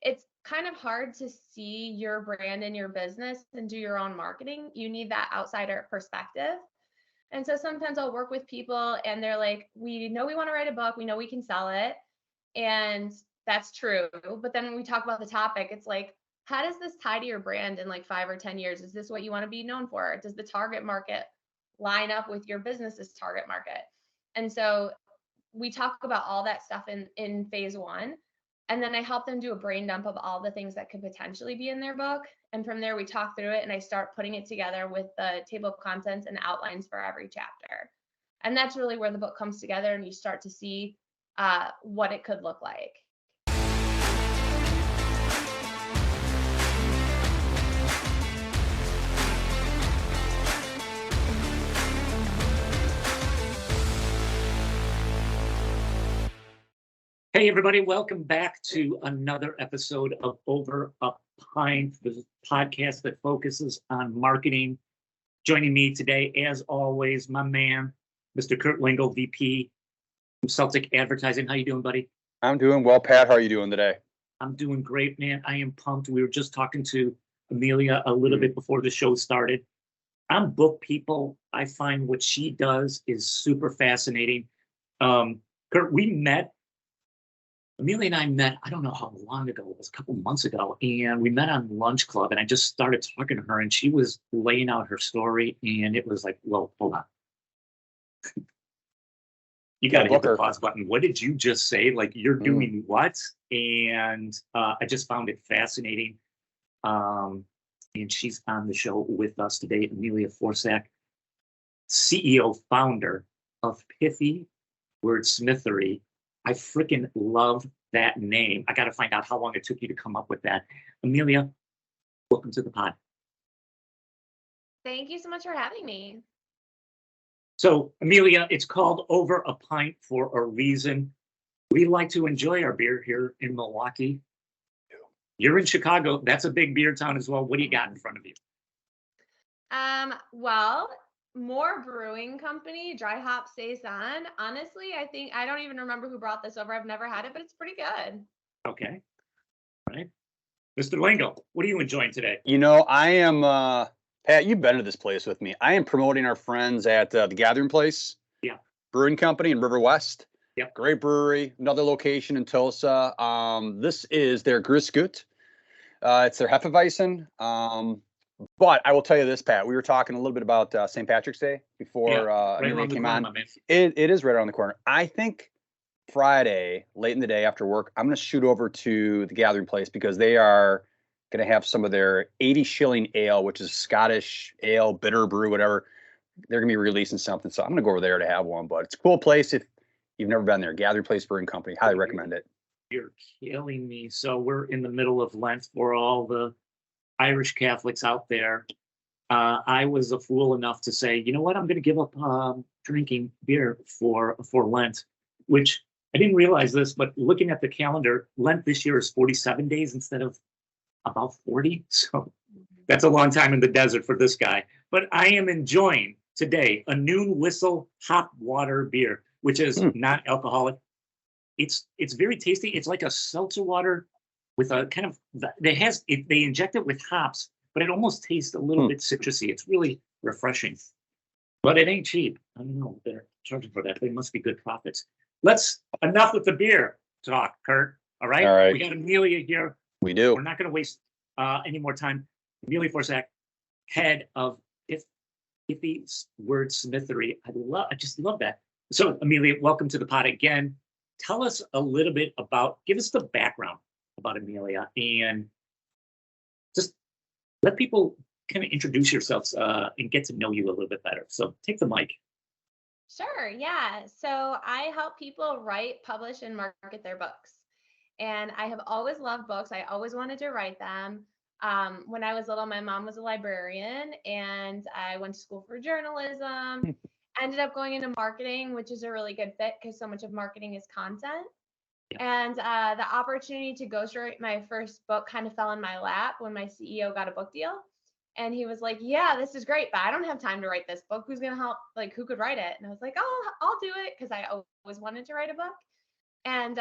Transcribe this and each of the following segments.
it's kind of hard to see your brand and your business and do your own marketing. You need that outsider perspective. And so sometimes I'll work with people and they're like, we know we want to write a book, we know we can sell it. And that's true. But then when we talk about the topic, it's like, how does this tie to your brand in like 5 or 10 years? Is this what you want to be known for? Does the target market line up with your business's target market? And so we talk about all that stuff in phase one. And then I help them do a brain dump of all the things that could potentially be in their book. And from there, we talk through it and I start putting it together with the table of contents and outlines for every chapter. And that's really where the book comes together and you start to see what it could look like. Hey, everybody, welcome back to another episode of Over a Pint, the podcast that focuses on marketing. Joining me today, as always, my man, Mr. Kurt Lingle, VP from Celtic Advertising. How you doing, buddy? I'm doing well, Pat. How are you doing today? I'm doing great, man. I am pumped. We were just talking to Amelia a little bit before the show started. I'm book people. I find what she does is super fascinating. Kurt, Amelia and I met, I don't know how long ago, it was a couple months ago, and we met on Lunch Club, and I just started talking to her, and she was laying out her story, and it was like, well, hold on. You got to hit the pause button. What did you just say? Like, you're doing what? And I just found it fascinating. And she's on the show with us today, Amelia Forczak, CEO, founder of Pithy Wordsmithery. I freaking love that name. I got to find out how long it took you to come up with that. Amelia, welcome to the pod. Thank you so much for having me. So, Amelia, it's called Over a Pint for a reason. We like to enjoy our beer here in Milwaukee. You're in Chicago. That's a big beer town as well. What do you got in front of you? Well, more brewing company, dry hop saison. Honestly, I don't even remember who brought this over. I've never had it, but it's pretty good. Okay. All right. Mr. Lingo, what are you enjoying today? You know, I am, Pat, you've been to this place with me. I am promoting our friends at the Gathering Place. Yeah. Brewing Company in River West. Yep. Great brewery. Another location in Tulsa. This is their Gruss. It's their Hefeweizen. But I will tell you this, Pat. We were talking a little bit about St. Patrick's Day before Amelia came on. It is right around the corner. I think Friday, late in the day after work, I'm going to shoot over to the Gathering Place because they are going to have some of their 80 shilling ale, which is Scottish ale, bitter brew, whatever. They're going to be releasing something. So I'm going to go over there to have one. But it's a cool place if you've never been there. Gathering Place Brewing Company. Highly recommend it. You're killing me. So we're in the middle of Lent for all the Irish Catholics out there. I was a fool enough to say, you know what, I'm going to give up drinking beer for Lent, which I didn't realize this, but looking at the calendar, Lent this year is 47 days instead of about 40. So that's a long time in the desert for this guy. But I am enjoying today a Noon Whistle hop water beer, which is not alcoholic. It's very tasty. It's like a seltzer water with a kind of, they inject it with hops, but it almost tastes a little bit citrusy. It's really refreshing, but it ain't cheap. I don't know. They're charging for that. They must be good profits. Enough with the beer talk, Kurt. All right. All right. We got Amelia here. We do. We're not going to waste any more time. Amelia Forczak, head of Pithy Wordsmithery. I just love that. So Amelia, welcome to the pod again. Tell us a little bit give us the background about Amelia and just let people kind of introduce yourselves and get to know you a little bit better. So take the mic. Sure. Yeah. So I help people write, publish, and market their books. And I have always loved books. I always wanted to write them. When I was little, my mom was a librarian and I went to school for journalism. Ended up going into marketing, which is a really good fit because so much of marketing is content. And the opportunity to ghostwrite my first book kind of fell in my lap when my CEO got a book deal. And he was like, yeah, this is great, but I don't have time to write this book. Who's going to help? Like, who could write it? And I was like, oh, I'll do it because I always wanted to write a book. And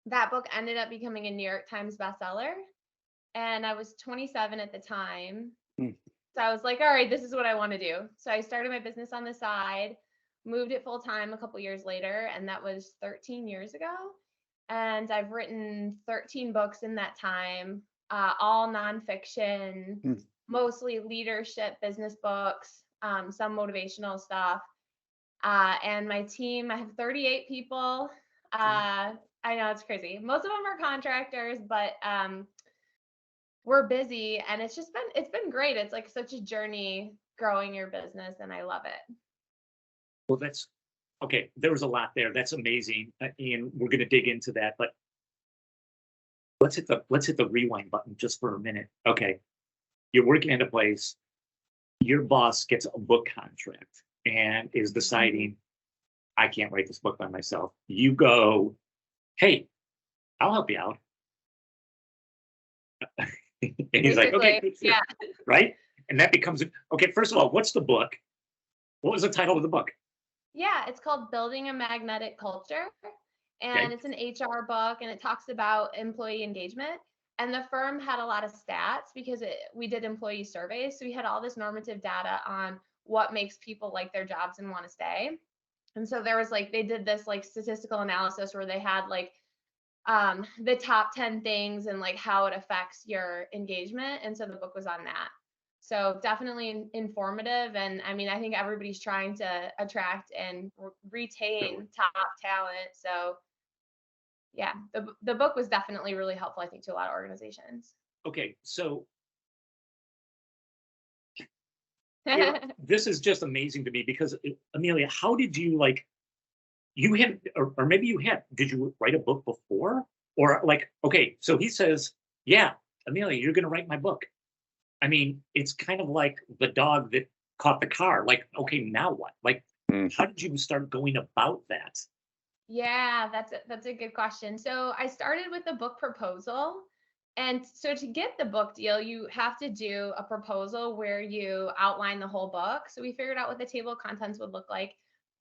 that book ended up becoming a New York Times bestseller. And I was 27 at the time. Mm. So I was like, all right, this is what I want to do. So I started my business on the side, moved it full time a couple years later, and that was 13 years ago. And I've written 13 books in that time, all nonfiction, Mm. mostly leadership business books, some motivational stuff. And my team, I have 38 people. I know it's crazy. Most of them are contractors, but we're busy, and it's been great. It's like such a journey growing your business, and I love it. Well, that's okay. There was a lot there. That's amazing, and we're going to dig into that. But let's hit the rewind button just for a minute. Okay, you're working at a place. Your boss gets a book contract and is deciding, I can't write this book by myself. You go, hey, I'll help you out. And he's like, okay, Basically, sure. yeah. Right? And that becomes, okay, first of all, what's the book? What was the title of the book? Yeah, it's called Building a Magnetic Culture. And Okay. it's an HR book, and it talks about employee engagement. And the firm had a lot of stats because we did employee surveys. So we had all this normative data on what makes people like their jobs and want to stay. And so there was like, they did this like statistical analysis where they had like the top 10 things and like how it affects your engagement. And so the book was on that. So definitely informative. And I mean, I think everybody's trying to attract and retain top talent. So yeah, the book was definitely really helpful, I think, to a lot of organizations. Okay, so this is just amazing to me because Amelia, how did you like, you had, or maybe you had, did you write a book before? Or like, okay, so he says, yeah, Amelia, you're going to write my book. I mean, it's kind of like the dog that caught the car. Like, okay, now what? Like, how did you start going about that? Yeah, that's a good question. So I started with a book proposal. And so to get the book deal, you have to do a proposal where you outline the whole book. So we figured out what the table of contents would look like.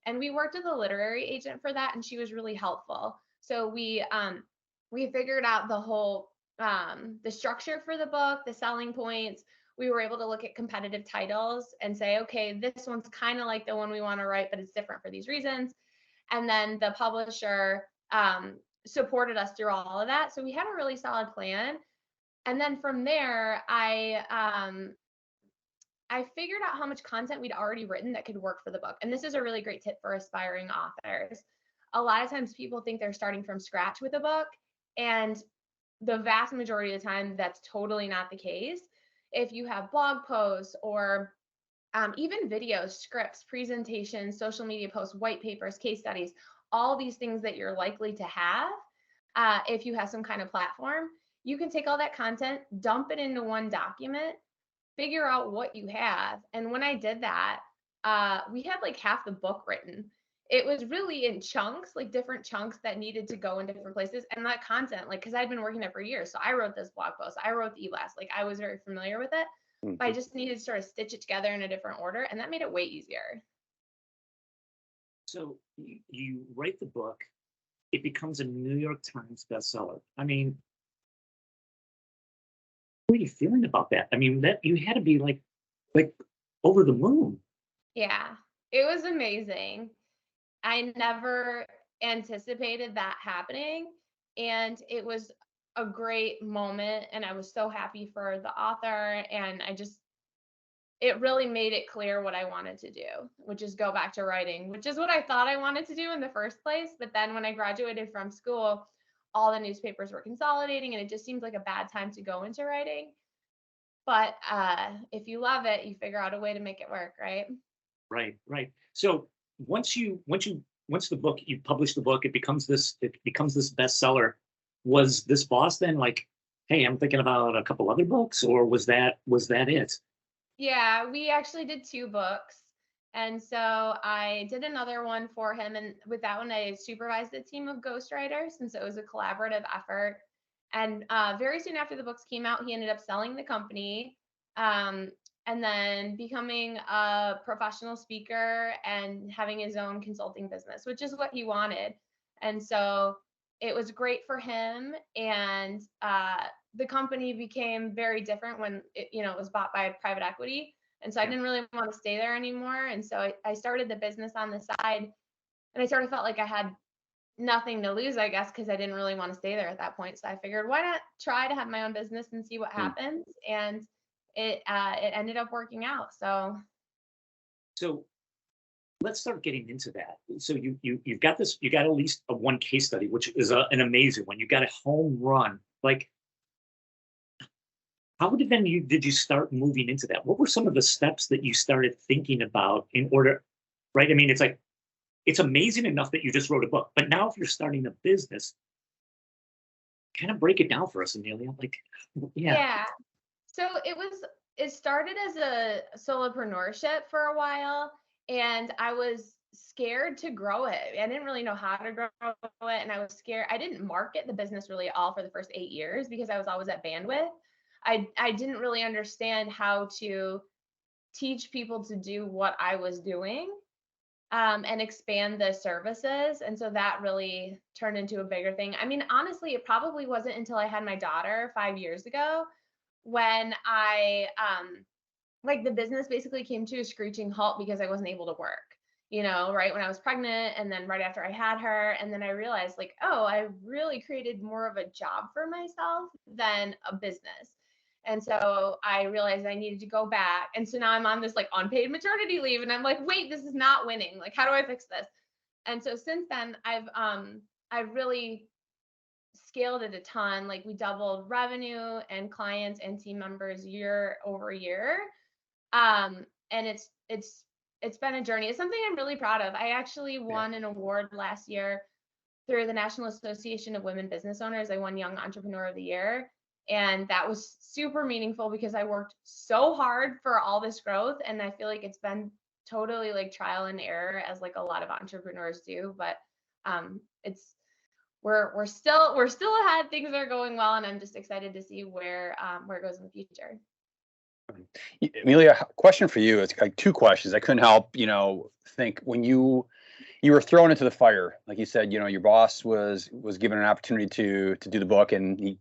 And we worked with a literary agent for that, and she was really helpful. So we figured out the whole the structure for the book, the selling points. We were able to look at competitive titles and say, okay, this one's kind of like the one we want to write, but it's different for these reasons. And then the publisher supported us through all of that. So we had a really solid plan. And then from there, I figured out how much content we'd already written that could work for the book. And this is a really great tip for aspiring authors. A lot of times people think they're starting from scratch with a book, and the vast majority of the time, that's totally not the case. If you have blog posts or even videos, scripts, presentations, social media posts, white papers, case studies, all these things that you're likely to have, if you have some kind of platform, you can take all that content, dump it into one document, figure out what you have. And when I did that, we had like half the book written. It was really in chunks, like different chunks that needed to go in different places. And that content, like, because I'd been working there for years. So I wrote this blog post, I wrote the e-blast, like I was very familiar with it. But I just needed to sort of stitch it together in a different order. And that made it way easier. So you write the book, it becomes a New York Times bestseller. I mean, what are you feeling about that? I mean, that you had to be like over the moon. Yeah, it was amazing. I never anticipated that happening. And it was a great moment. And I was so happy for the author. And it really made it clear what I wanted to do, which is go back to writing, which is what I thought I wanted to do in the first place. But then when I graduated from school, all the newspapers were consolidating, and it just seemed like a bad time to go into writing. But if you love it, you figure out a way to make it work, right? Right. So once the book, you publish the book, it becomes this bestseller. Was this boss then like, hey, I'm thinking about a couple other books, or was that it? Yeah, we actually did 2 books. And so I did another one for him. And with that one, I supervised a team of ghostwriters. And so it was a collaborative effort. And very soon after the books came out, he ended up selling the company, and then becoming a professional speaker and having his own consulting business, which is what he wanted. And so it was great for him. And the company became very different when it, you know, it was bought by private equity. And so I didn't really want to stay there anymore. And so I started the business on the side, and I sort of felt like I had nothing to lose, I guess, because I didn't really want to stay there at that point. So I figured, why not try to have my own business and see what happens? And it ended up working out. So let's start getting into that. So you've got this, you got at least one case study, which is an amazing one. You got a home run. Like, how did you start moving into that? What were some of the steps that you started thinking about in order, right? I mean, it's like, it's amazing enough that you just wrote a book, but now if you're starting a business, kind of break it down for us, Amelia. Like, Yeah. So it started as a solopreneurship for a while, and I was scared to grow it. I didn't really know how to grow it, and I was scared. I didn't market the business really at all for the first 8 years because I was always at bandwidth. I didn't really understand how to teach people to do what I was doing, and expand the services. And so that really turned into a bigger thing. I mean, honestly, it probably wasn't until I had my daughter 5 years ago when like the business basically came to a screeching halt because I wasn't able to work, you know, right when I was pregnant and then right after I had her. And then I realized, like, oh, I really created more of a job for myself than a business. And so I realized I needed to go back. And so now I'm on this like unpaid maternity leave, and I'm like, wait, this is not winning. Like, how do I fix this? And so since then I've really scaled it a ton. Like, we doubled revenue and clients and team members year over year. And it's been a journey. It's something I'm really proud of. I actually won an award last year through the National Association of Women Business Owners. I won Young Entrepreneur of the Year. And that was super meaningful because I worked so hard for all this growth. And I feel like it's been totally like trial and error, as like a lot of entrepreneurs do. But we're still ahead. Things are going well, and I'm just excited to see where it goes in the future. Amelia, question for you. It's like two questions. I couldn't help, think when you were thrown into the fire, like you said, your boss was given an opportunity to do the book, and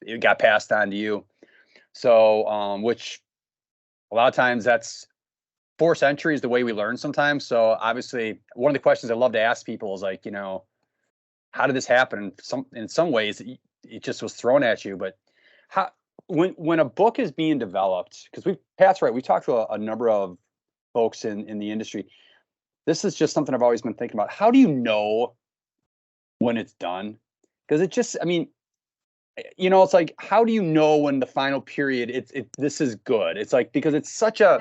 it got passed on to you. So, which a lot of times that's forced entry is the way we learn sometimes. So obviously one of the questions I love to ask people is like, how did this happen? In some ways it just was thrown at you, but when a book is being developed, because Pat's right, we talked to a number of folks in the industry. This is just something I've always been thinking about. How do you know when it's done? Because it just, I mean, it's like, how do you know when the final period this is good? It's like, because it's such a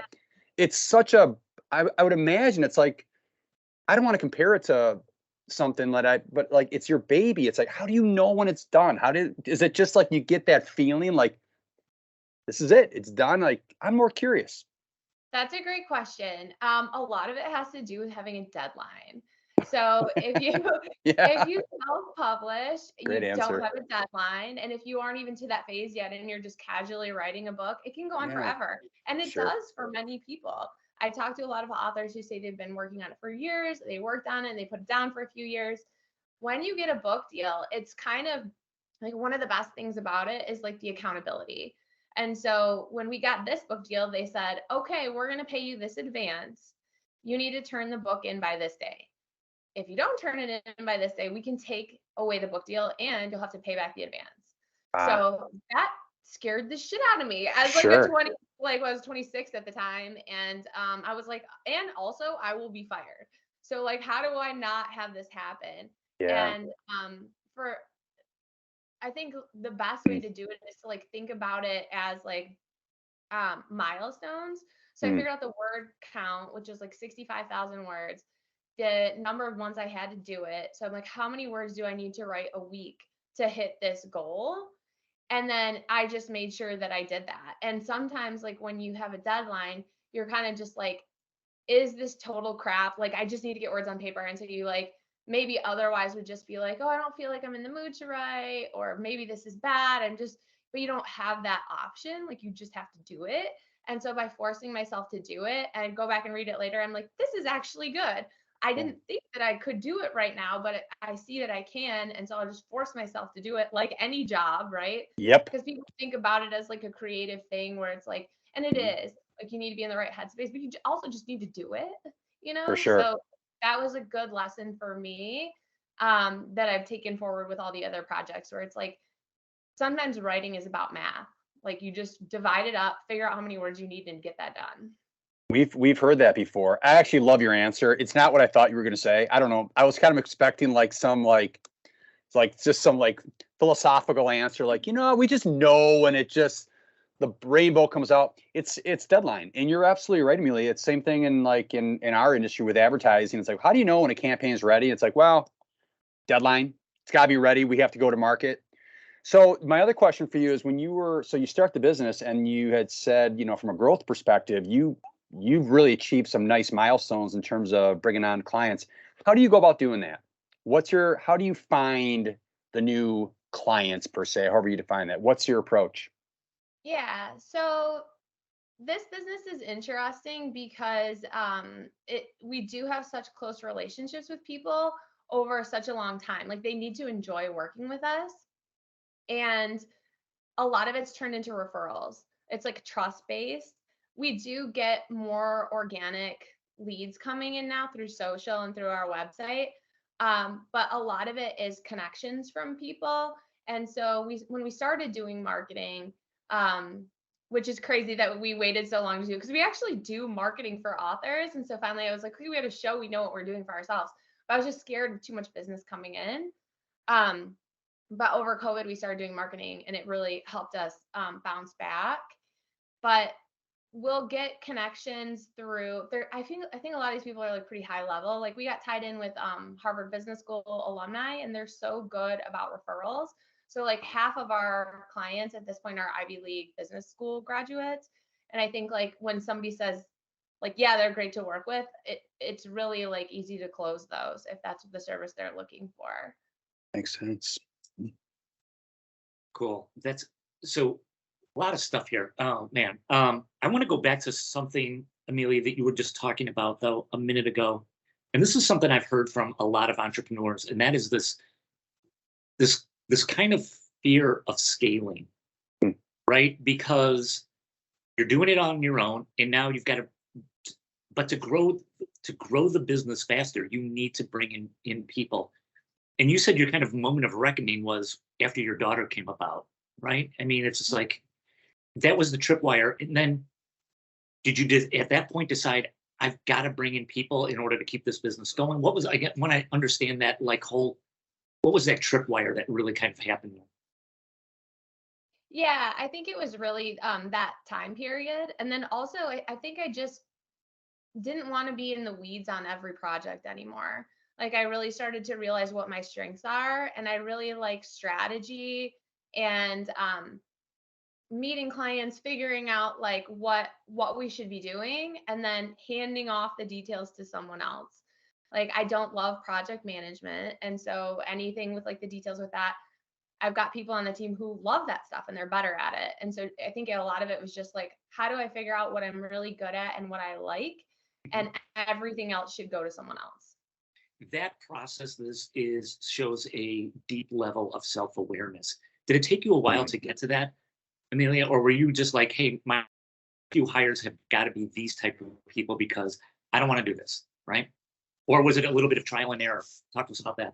I would imagine it's like, I don't want to compare it to something but like, it's your baby. It's like, how do you know when it's done? Is it just like you get that feeling like this is it, it's done? Like, I'm more curious. That's a great question. A lot of it has to do with having a deadline. So if you self-publish, Great you answer. don't have a deadline. And if you aren't even to that phase yet and you're just casually writing a book, it can go on forever. And it does for many people. I talk to a lot of authors who say they've been working on it for years. They worked on it and they put it down for a few years. When you get a book deal, it's kind of like, one of the best things about it is like the accountability. And so when we got this book deal, they said, okay, we're going to pay you this advance. You need to turn the book in by this day. If you don't turn it in by this day, we can take away the book deal and you'll have to pay back the advance. So that scared the shit out of me as I was 26 at the time. And I was like, and also I will be fired. So like, how do I not have this happen? Yeah. And I think the best way to do it is to like think about it as like milestones. So I figured out the word count, which is like 65,000 words, the number of months I had to do it. So I'm like, how many words do I need to write a week to hit this goal? And then I just made sure that I did that. And sometimes like when you have a deadline, you're kind of just like, is this total crap? Like, I just need to get words on paper. And so you like, maybe otherwise would just be like, oh, I don't feel like I'm in the mood to write, or maybe this is bad. But you don't have that option. Like, you just have to do it. And so by forcing myself to do it and go back and read it later, I'm like, this is actually good. I didn't think that I could do it right now, but I see that I can. And so I'll just force myself to do it like any job, right? Yep. Because people think about it as like a creative thing where it's like, and it is like you need to be in the right headspace, but you also just need to do it, For sure. So that was a good lesson for me, that I've taken forward with all the other projects where it's like sometimes writing is about math. Like you just divide it up, figure out how many words you need and get that done. We've heard that before. I actually love your answer. It's not what I thought you were going to say. I don't know. I was kind of expecting like some like just some like philosophical answer, like, we just know when it just the rainbow comes out. It's deadline. And you're absolutely right, Amelia. It's same thing in like in our industry with advertising. It's like, how do you know when a campaign is ready? It's like, well, deadline. It's got to be ready. We have to go to market. So my other question for you is so you start the business and you had said, from a growth perspective, you've really achieved some nice milestones in terms of bringing on clients. How do you go about doing that? How do you find the new clients per se, however you define that? What's your approach? Yeah. So this business is interesting because we do have such close relationships with people over such a long time. Like they need to enjoy working with us. And a lot of it's turned into referrals. It's like trust-based. We do get more organic leads coming in now through social and through our website. But a lot of it is connections from people. And so when we started doing marketing, which is crazy that we waited so long to do, because we actually do marketing for authors. And so finally I was like, okay, we had a show, we know what we're doing for ourselves. But I was just scared of too much business coming in. But over COVID, we started doing marketing and it really helped us bounce back. But we'll get connections through there. I think a lot of these people are like pretty high level. Like we got tied in with Harvard Business School alumni, and they're so good about referrals. So like half of our clients at this point are Ivy League business school graduates. And I think like when somebody says like, yeah, they're great to work with, it's really like easy to close those if that's the service they're looking for. Makes sense. Cool. That's so a lot of stuff here. Oh man. I want to go back to something, Amelia, that you were just talking about though a minute ago. And this is something I've heard from a lot of entrepreneurs, and that is this kind of fear of scaling, right? Because you're doing it on your own, and now you've got but to grow the business faster, you need to bring in people. And you said your kind of moment of reckoning was after your daughter came about, right? I mean, it's just like, that was the tripwire. And then did you at that point decide, I've got to bring in people in order to keep this business going? What was, when I understand that what was that tripwire that really kind of happened? Yeah, I think it was really that time period. And then also, I think I just didn't want to be in the weeds on every project anymore. Like I really started to realize what my strengths are, and I really like strategy and meeting clients, figuring out like what we should be doing, and then handing off the details to someone else. Like I don't love project management, and so anything with like the details with that, I've got people on the team who love that stuff and they're better at it. And so I think a lot of it was just like, how do I figure out what I'm really good at and what I like, and everything else should go to someone else. That process shows a deep level of self-awareness. Did it take you a while to get to that, Amelia, or were you just like, hey, my few hires have got to be these type of people because I don't want to do this, right? Or was it a little bit of trial and error? Talk to us about that.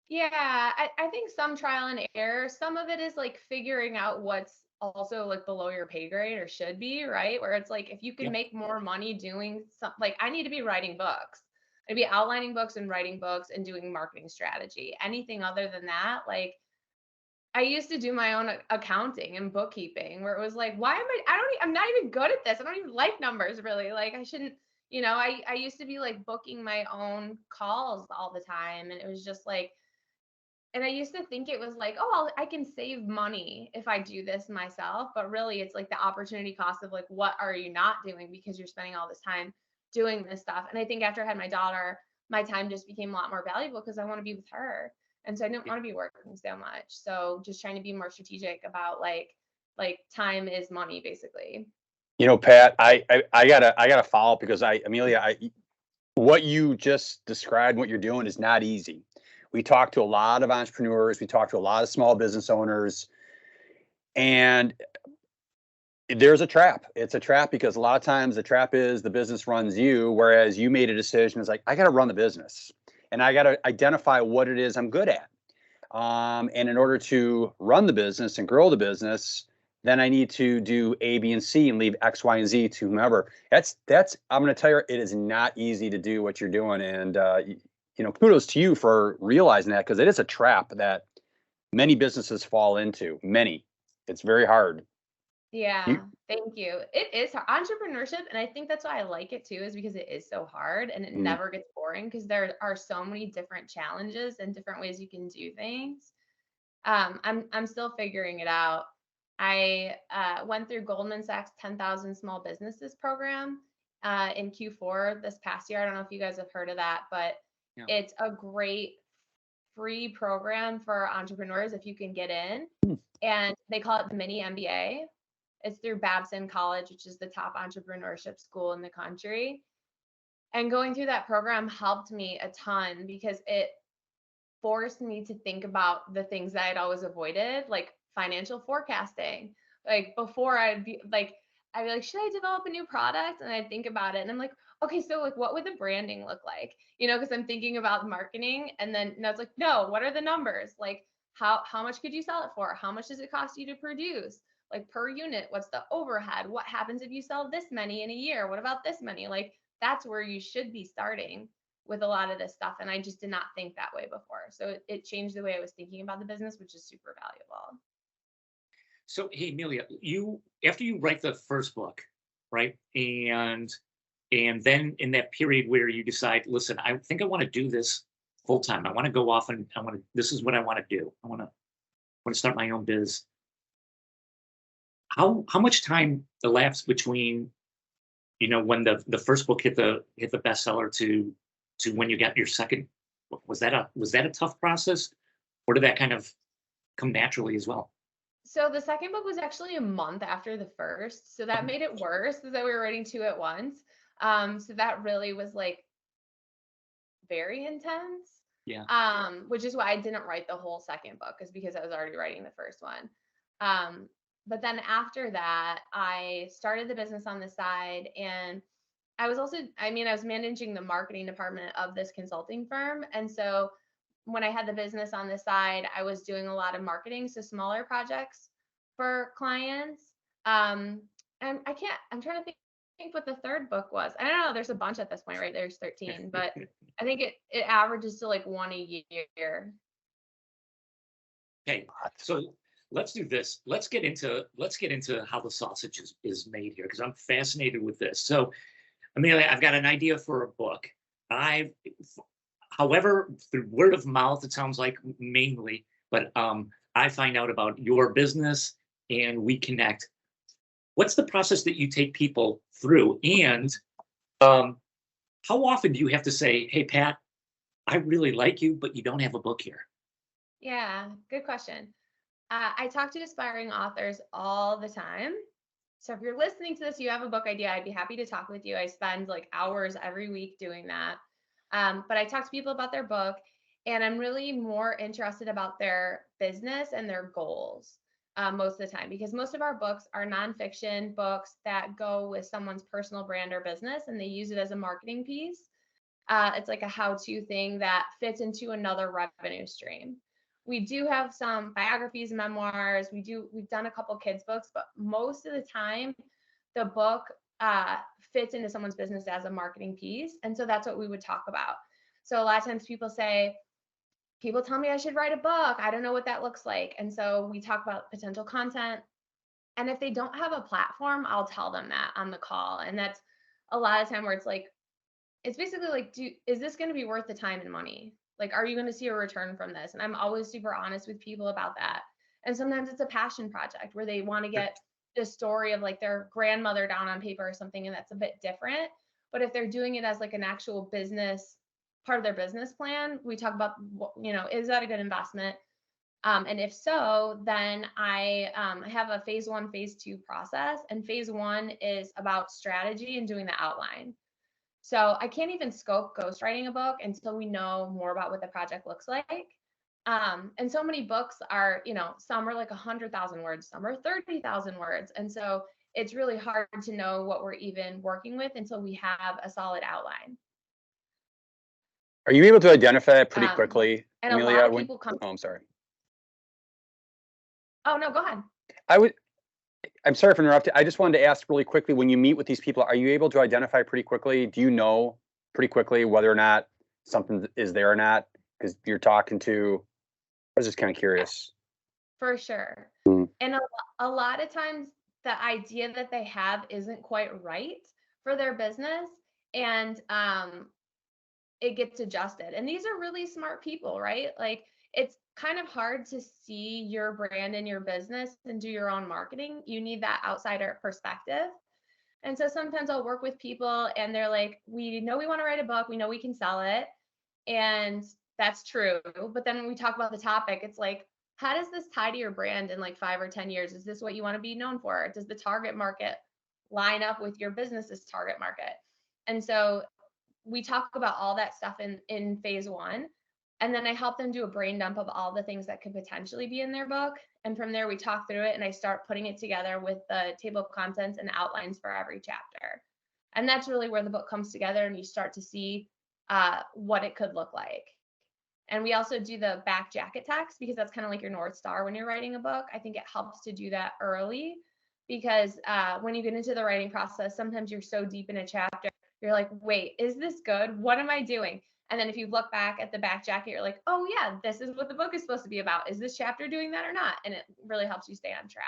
Yeah, I think some trial and error. Some of it is like figuring out what's also like below your pay grade or should be, right? Where it's like, if you can make more money doing something, like I need to be writing books. I'd be outlining books and writing books and doing marketing strategy. Anything other than that, like I used to do my own accounting and bookkeeping where it was like, why am I'm not even good at this. I don't even like numbers really. Like I shouldn't, I used to be like booking my own calls all the time. And it was just like, and I used to think it was like, oh, I can save money if I do this myself. But really, it's like the opportunity cost of like, what are you not doing because you're spending all this time doing this stuff. And I think after I had my daughter, my time just became a lot more valuable because I want to be with her. And so I didn't want to be working so much. So just trying to be more strategic about like time is money, basically. Pat, I gotta follow up because Amelia, What you just described, what you're doing is not easy. We talk to a lot of entrepreneurs, we talk to a lot of small business owners, and there's a trap. It's a trap because a lot of times the trap is the business runs you, whereas you made a decision. It's like, I got to run the business and I got to identify what it is I'm good at. And in order to run the business and grow the business, then I need to do A, B, and C and leave X, Y, and Z to whomever. That's, I'm going to tell you, it is not easy to do what you're doing. And, kudos to you for realizing that, because it is a trap that many businesses fall into. Many. It's very hard. Yeah, thank you. It is entrepreneurship, and I think that's why I like it too, is because it is so hard and it Mm. never gets boring because there are so many different challenges and different ways you can do things. I'm still figuring it out. I went through Goldman Sachs 10,000 Small Businesses program in Q4 this past year. I don't know if you guys have heard of that, but Yeah. it's a great free program for entrepreneurs if you can get in. And they call it the mini MBA. It's through Babson College, which is the top entrepreneurship school in the country. And going through that program helped me a ton because it forced me to think about the things that I'd always avoided, like financial forecasting. Like before I'd be like, should I develop a new product? And I'd think about it and I'm like, okay, so like what would the branding look like? Because I'm thinking about marketing and then it's like, no, what are the numbers? Like how much could you sell it for? How much does it cost you to produce? Like per unit, what's the overhead? What happens if you sell this many in a year? What about this many? Like that's where you should be starting with a lot of this stuff. And I just did not think that way before. So it changed the way I was thinking about the business, which is super valuable. So, hey, Amelia, after you write the first book, right, and then in that period where you decide, listen, I think I want to do this full time. I want to go off and this is what I want to do. I want to start my own biz. How much time elapsed between, when the first book hit the bestseller to when you got your second? Was that a tough process, or did that kind of come naturally as well? So the second book was actually a month after the first. So that made it worse because we were writing two at once. So that really was like very intense. Yeah. Which is why I didn't write the whole second book, is because I was already writing the first one. But then after that, I started the business on the side, and I was managing the marketing department of this consulting firm. And so when I had the business on the side, I was doing a lot of marketing, so smaller projects for clients. And I'm trying to think what the third book was. I don't know, there's a bunch at this point, right? There's 13, but I think it averages to like one a year. Okay, so let's do this. Let's get into how the sausage is made here, because I'm fascinated with this. So, Amelia, I've got an idea for a book. However, through word of mouth, it sounds like mainly, but I find out about your business and we connect. What's the process that you take people through? And how often do you have to say, hey, Pat, I really like you, but you don't have a book here? Yeah, good question. I talk to aspiring authors all the time. So if you're listening to this, you have a book idea, I'd be happy to talk with you. I spend like hours every week doing that. But I talk to people about their book, and I'm really more interested about their business and their goals most of the time, because most of our books are nonfiction books that go with someone's personal brand or business, and they use it as a marketing piece. It's like a how-to thing that fits into another revenue stream. We do have some biographies, memoirs. We've done a couple kids books, but most of the time the book fits into someone's business as a marketing piece. And so that's what we would talk about. So a lot of times people tell me I should write a book. I don't know what that looks like. And so we talk about potential content. And if they don't have a platform, I'll tell them that on the call. And that's a lot of time where it's basically like, is this going to be worth the time and money? Like, are you going to see a return from this? And I'm always super honest with people about that. And sometimes it's a passion project where they want to get the story of like their grandmother down on paper or something, and that's a bit different. But if they're doing it as like an actual business, part of their business plan, we talk about, is that a good investment? And if so, then I have a phase 1, phase 2 process. And phase 1 is about strategy and doing the outline. So I can't even scope ghostwriting a book until we know more about what the project looks like. And so many books are, some are like 100,000 words, some are 30,000 words. And so it's really hard to know what we're even working with until we have a solid outline. Are you able to identify it pretty quickly, And Amelia? a lot of people come. Oh, I'm sorry. Oh, no, go ahead. I'm sorry for interrupting. I just wanted to ask really quickly, when you meet with these people, are you able to identify pretty quickly? Do you know pretty quickly whether or not something is there or not? Because you're talking to, I was just kind of curious. For sure. And a lot of times the idea that they have isn't quite right for their business, and it gets adjusted. And these are really smart people, right? Like, it's kind of hard to see your brand and your business and do your own marketing. You need that outsider perspective. And so sometimes I'll work with people and they're like, we know we want to write a book, we know we can sell it. And that's true. But then when we talk about the topic, it's like, how does this tie to your brand in like 5 or 10 years? Is this what you want to be known for? Does the target market line up with your business's target market? And so we talk about all that stuff in phase 1. And then I help them do a brain dump of all the things that could potentially be in their book. And from there, we talk through it and I start putting it together with the table of contents and outlines for every chapter. And that's really where the book comes together and you start to see what it could look like. And we also do the back jacket text because that's kind of like your North Star when you're writing a book. I think it helps to do that early because when you get into the writing process, sometimes you're so deep in a chapter, you're like, wait, is this good? What am I doing? And then if you look back at the back jacket, you're like, oh yeah, this is what the book is supposed to be about. Is this chapter doing that or not? And it really helps you stay on track.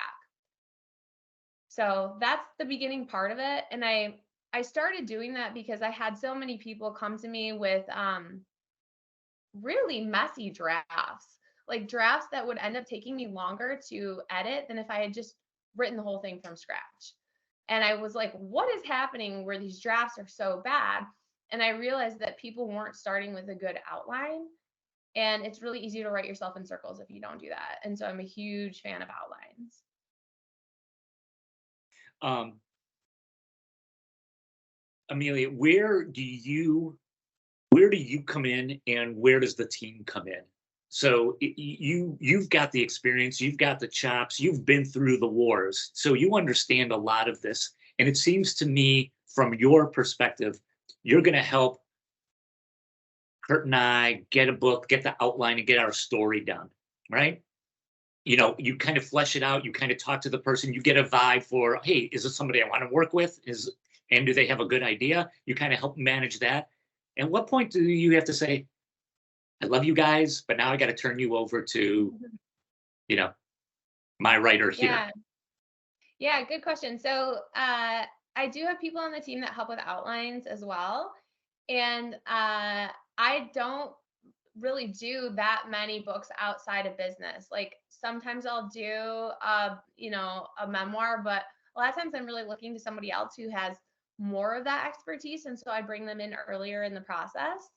So that's the beginning part of it. And I started doing that because I had so many people come to me with really messy drafts, like drafts that would end up taking me longer to edit than if I had just written the whole thing from scratch. And I was like, what is happening where these drafts are so bad? And I realized that people weren't starting with a good outline. And it's really easy to write yourself in circles if you don't do that. And so I'm a huge fan of outlines. Amelia, where do you come in and where does the team come in? So you've got the experience, you've got the chops, you've been through the wars, so you understand a lot of this. And it seems to me, from your perspective, you're going to help Kurt and I get a book, get the outline, and get our story done, right? You kind of flesh it out, you kind of talk to the person, you get a vibe for, hey, is this somebody I want to work with? And do they have a good idea? You kind of help manage that. At what point do you have to say, I love you guys, but now I got to turn you over to, my writer here? Yeah, good question. So I do have people on the team that help with outlines as well. And I don't really do that many books outside of business. Like sometimes I'll do a memoir, but a lot of times I'm really looking to somebody else who has more of that expertise. And so I bring them in earlier in the process.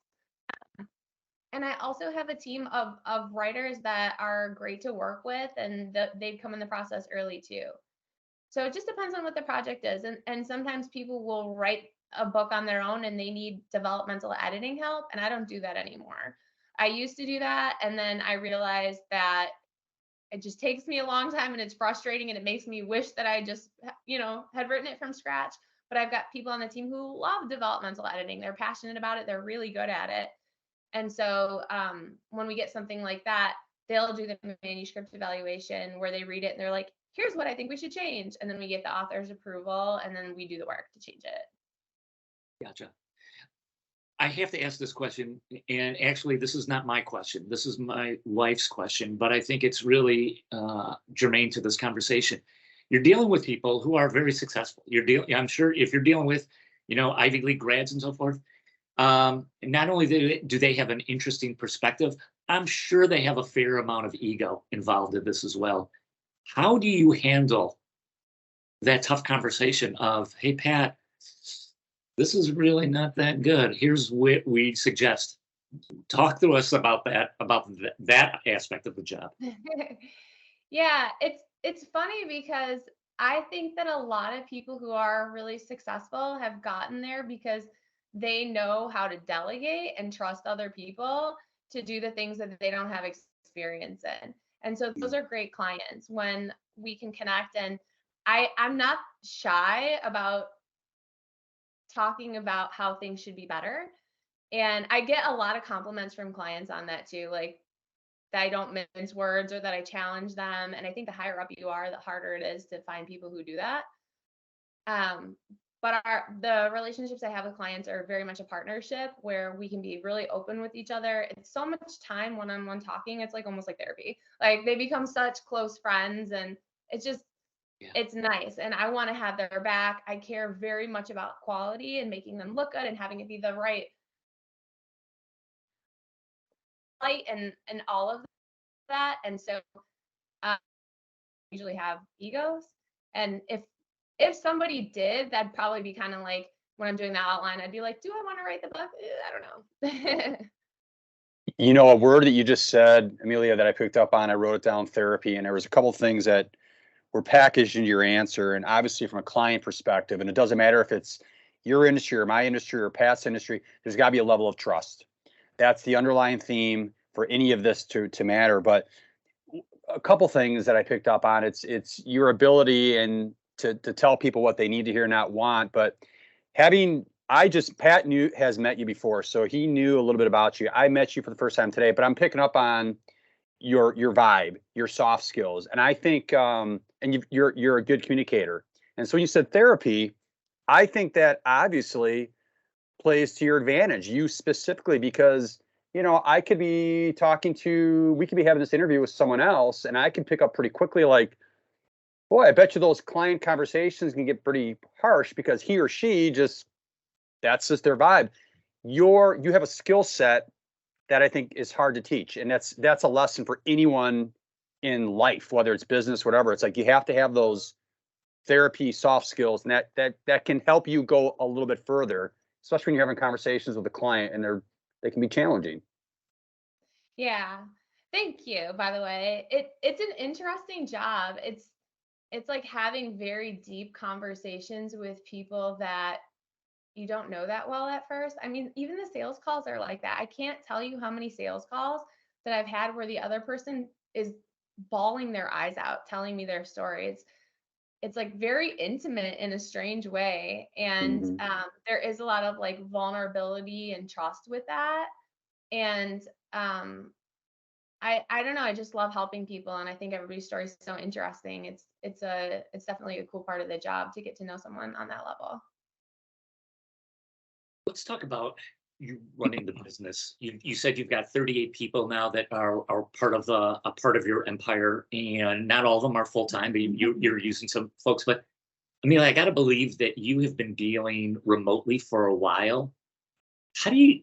And I also have a team of writers that are great to work with, and they've come in the process early too. So it just depends on what the project is. And sometimes people will write a book on their own and they need developmental editing help. And I don't do that anymore. I used to do that. And then I realized that it just takes me a long time and it's frustrating and it makes me wish that I just, had written it from scratch. But I've got people on the team who love developmental editing. They're passionate about it. They're really good at it. And so when we get something like that, they'll do the manuscript evaluation where they read it and they're like, here's what I think we should change. And then we get the author's approval and then we do the work to change it. Gotcha. I have to ask this question, and actually this is not my question. This is my wife's question, but I think it's really germane to this conversation. You're dealing with people who are very successful. I'm sure if you're dealing with, Ivy League grads and so forth, not only do they have an interesting perspective, I'm sure they have a fair amount of ego involved in this as well. How do you handle that tough conversation of, hey, Pat, this is really not that good. Here's what we suggest. Talk to us about that aspect of the job. Yeah, it's funny because I think that a lot of people who are really successful have gotten there because they know how to delegate and trust other people to do the things that they don't have experience in. And so those are great clients when we can connect. And I'm not shy about talking about how things should be better. And I get a lot of compliments from clients on that too, like that I don't mince words or that I challenge them. And I think the higher up you are, the harder it is to find people who do that. But the relationships I have with clients are very much a partnership where we can be really open with each other. It's so much time one-on-one talking. It's like almost like therapy. Like they become such close friends, and it's just, it's nice. And I want to have their back. I care very much about quality and making them look good and having it be the right light and all of that. And so usually have egos. And if somebody did, that'd probably be kind of like when I'm doing that outline, I'd be like, do I want to write the book? I don't know. You know, a word that you just said, Amelia, that I picked up on, I wrote it down, therapy, and there was a couple of things that were packaged into your answer. And obviously from a client perspective, and it doesn't matter if it's your industry or my industry or past industry, there's got to be a level of trust. That's the underlying theme for any of this to matter. But a couple things that I picked up on, it's your ability and to tell people what they need to hear, not want. But Pat has met you before, so he knew a little bit about you. I met you for the first time today, but I'm picking up on your vibe, your soft skills, and I think and you're a good communicator. And so when you said therapy, I think that obviously plays to your advantage, you specifically, because we could be having this interview with someone else, and I can pick up pretty quickly, like, boy, I bet you those client conversations can get pretty harsh because he or she that's just their vibe. You have a skill set that I think is hard to teach. And that's a lesson for anyone in life, whether it's business, whatever. It's like you have to have those therapy soft skills, and that can help you go a little bit further, especially when you're having conversations with a client and they can be challenging. Yeah. Thank you, by the way. It's an interesting job. It's like having very deep conversations with people that you don't know that well at first. I mean, even the sales calls are like that. I can't tell you how many sales calls that I've had where the other person is bawling their eyes out, telling me their stories. It's like very intimate in a strange way. And there is a lot of like vulnerability and trust with that. And I don't know. I just love helping people, and I think everybody's story is so interesting. It's definitely a cool part of the job to get to know someone on that level. Let's talk about you running the business. You said you've got 38 people now that are part of a part of your empire, and not all of them are full time, but you're using some folks. But I mean, I got to believe that you have been dealing remotely for a while. How do you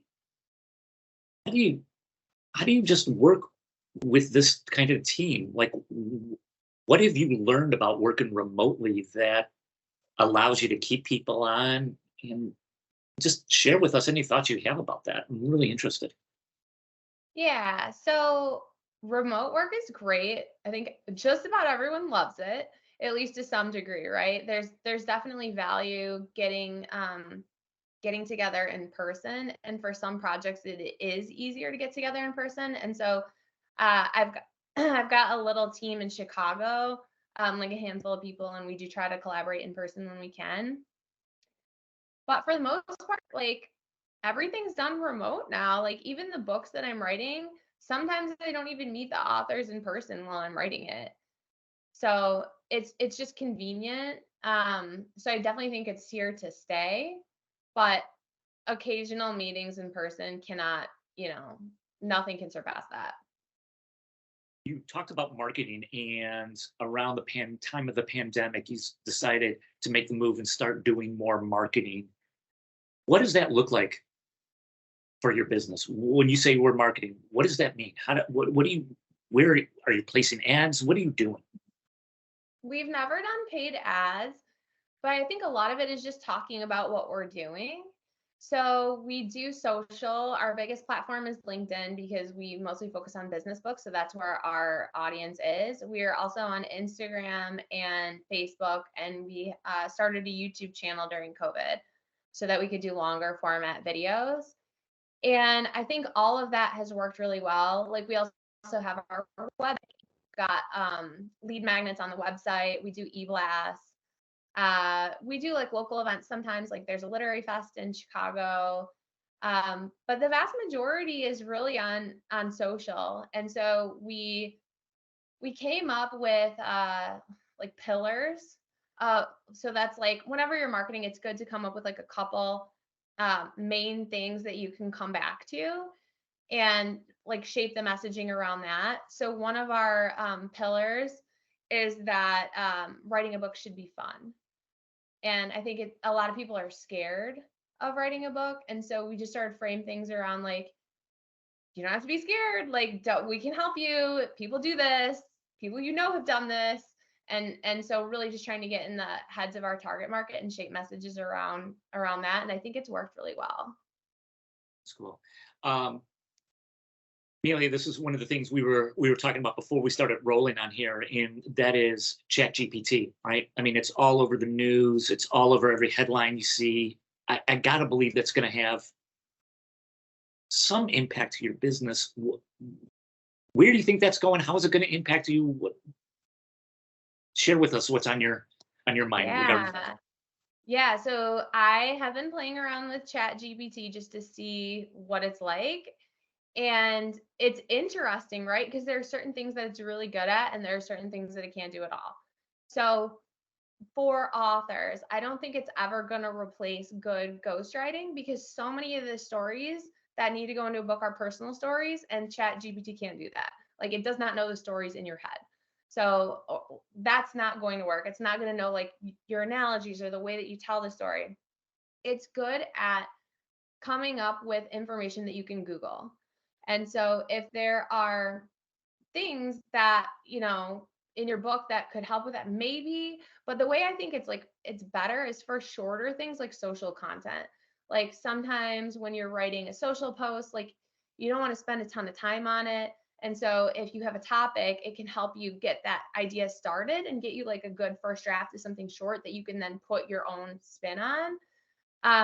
just work with this kind of team? Like, what have you learned about working remotely that allows you to keep people on? And just share with us any thoughts you have about that. I'm really interested. Yeah. So remote work is great. I think just about everyone loves it, at least to some degree, right? There's definitely value getting together in person, and for some projects it is easier to get together in person. And so I've got a little team in Chicago, like a handful of people, and we do try to collaborate in person when we can. But for the most part, like everything's done remote now. Like even the books that I'm writing, sometimes I don't even meet the authors in person while I'm writing it. So it's just convenient. So I definitely think it's here to stay, but occasional meetings in person cannot, nothing can surpass that. You talked about marketing, and around the time of the pandemic, you decided to make the move and start doing more marketing. What does that look like for your business? When you say word marketing, what does that mean? Where are you placing ads? What are you doing? We've never done paid ads, but I think a lot of it is just talking about what we're doing. So we do social. Our biggest platform is LinkedIn because we mostly focus on business books. So that's where our audience is. We are also on Instagram and Facebook, and we started a YouTube channel during COVID. so that we could do longer format videos. And I think all of that has worked really well. Like we also have our website, got lead magnets on the website. We do e-blasts. We do like local events sometimes, like there's a literary fest in Chicago. But the vast majority is really on social. And so we came up with like pillars. So that's like whenever you're marketing, it's good to come up with like a couple main things that you can come back to and like shape the messaging around that. So one of our pillars is that writing a book should be fun. And I think a lot of people are scared of writing a book. And so we just started frame things around like, you don't have to be scared. Like, we can help you. People do this. People have done this. And so really just trying to get in the heads of our target market and shape messages around that. And I think it's worked really well. That's cool. Amelia, this is one of the things we were talking about before we started rolling on here, and that is ChatGPT, right? I mean, it's all over the news. It's all over every headline you see. I gotta believe that's going to have some impact to your business. Where do you think that's going? How is it going to impact you? Share with us what's on your mind. Yeah. So I have been playing around with ChatGPT just to see what it's like. And it's interesting, right? Because there are certain things that it's really good at, and there are certain things that it can't do at all. So for authors, I don't think it's ever going to replace good ghostwriting, because so many of the stories that need to go into a book are personal stories, and ChatGPT can't do that. Like, it does not know the stories in your head. So that's not going to work. It's not going to know like your analogies or the way that you tell the story. It's good at coming up with information that you can Google. And so if there are things that, in your book that could help with that, maybe, but the way I think it's better is for shorter things like social content. Like sometimes when you're writing a social post, like you don't want to spend a ton of time on it. And so if you have a topic, it can help you get that idea started and get you like a good first draft of something short that you can then put your own spin on.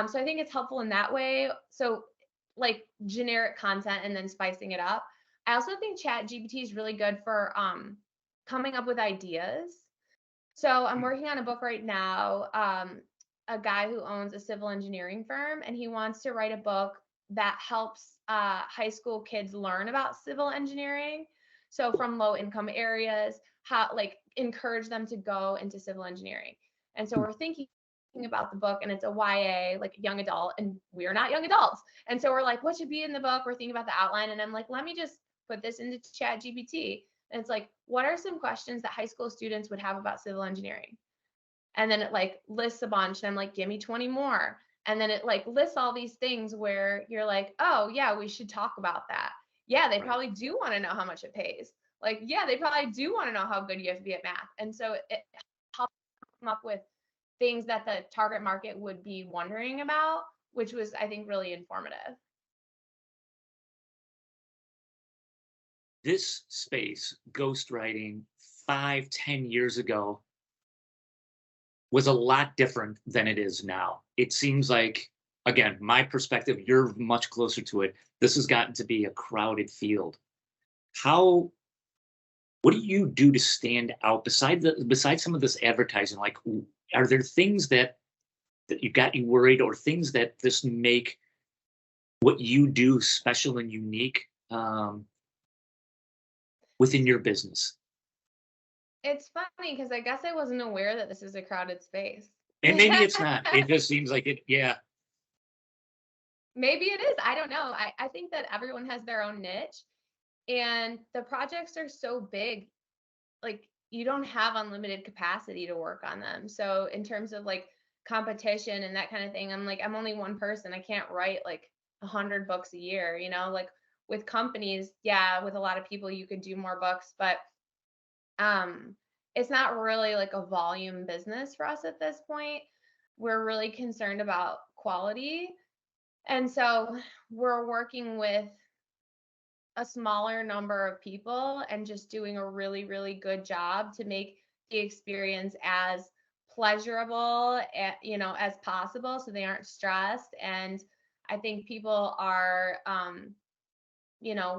So I think it's helpful in that way. So like generic content and then spicing it up. I also think ChatGPT is really good for coming up with ideas. So I'm working on a book right now, a guy who owns a civil engineering firm, and he wants to write a book that helps high school kids learn about civil engineering. So from low income areas, how like encourage them to go into civil engineering. And so we're thinking about the book, and it's a YA, like young adult, and we are not young adults. And so we're like, what should be in the book? We're thinking about the outline, and I'm like, let me just put this into ChatGPT. And it's like, what are some questions that high school students would have about civil engineering? And then it like lists a bunch, and I'm like, give me 20 more. And then it like lists all these things where you're like, oh yeah, we should talk about that. Yeah, they probably do want to know how much it pays. Like, yeah, they probably do want to know how good you have to be at math. And so it helps come up with things that the target market would be wondering about, which was, I think, really informative. This space, ghostwriting, 5-10 years ago, was a lot different than it is now. It seems like, again, my perspective, you're much closer to it. This has gotten to be a crowded field. What do you do to stand out besides some of this advertising? Like, are there things that you got you worried, or things that just make what you do special and unique within your business? It's funny because I guess I wasn't aware that this is a crowded space. And maybe it's not. It just seems like it. Yeah. Maybe it is. I don't know. I think that everyone has their own niche, and the projects are so big. Like, you don't have unlimited capacity to work on them. So in terms of like competition and that kind of thing, I'm like, I'm only one person. I can't write like 100 books a year, like with companies. Yeah, with a lot of people, you could do more books, but it's not really like a volume business for us at this point. We're really concerned about quality. And so we're working with a smaller number of people and just doing a really, really good job to make the experience as pleasurable, as possible, so they aren't stressed. And I think people are,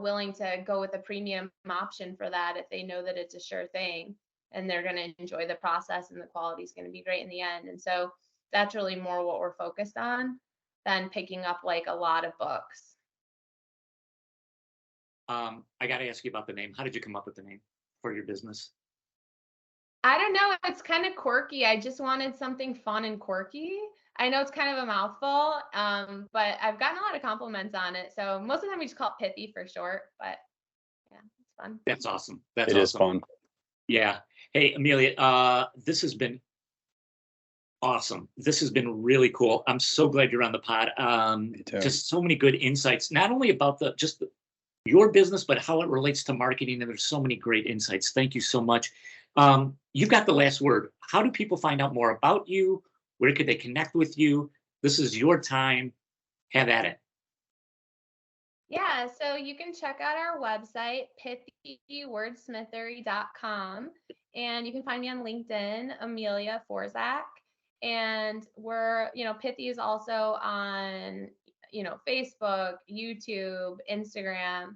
willing to go with a premium option for that if they know that it's a sure thing and they're going to enjoy the process and the quality is going to be great in the end. And so that's really more what we're focused on than picking up like a lot of books. I got to ask you about the name. How did you come up with the name for your business? I don't know. It's kind of quirky. I just wanted something fun and quirky. I know it's kind of a mouthful, but I've gotten a lot of compliments on it. So most of the time we just call it Pithy for short, but yeah, it's fun. That's awesome. That's It awesome. is fun. Yeah. Hey, Amelia, this has been awesome. This has been really cool. I'm so glad you're on the pod. Me too. Just so many good insights, not only about your business, but how it relates to marketing. And there's so many great insights. Thank you so much. You've got the last word. How do people find out more about you? Where could they connect with you? This is your time. Have at it. Yeah, so you can check out our website, pithywordsmithery.com, and you can find me on LinkedIn, Amelia Forczak. And we're, Pithy is also on, Facebook, YouTube, Instagram.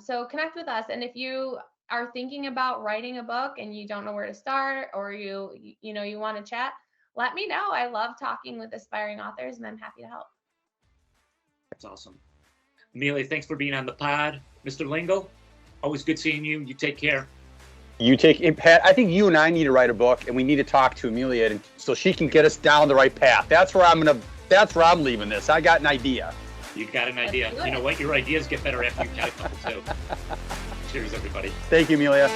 So connect with us. And if you are thinking about writing a book and you don't know where to start, or you want to chat, let me know. I love talking with aspiring authors, and I'm happy to help. That's awesome. Amelia, thanks for being on the pod. Mr. Lingle, always good seeing you. You take care. Pat, I think you and I need to write a book, and we need to talk to Amelia so she can get us down the right path. That's where I'm leaving this. I got an idea. You got an idea. You know what? Your ideas get better after you've had a couple too. Cheers, everybody. Thank you, Amelia.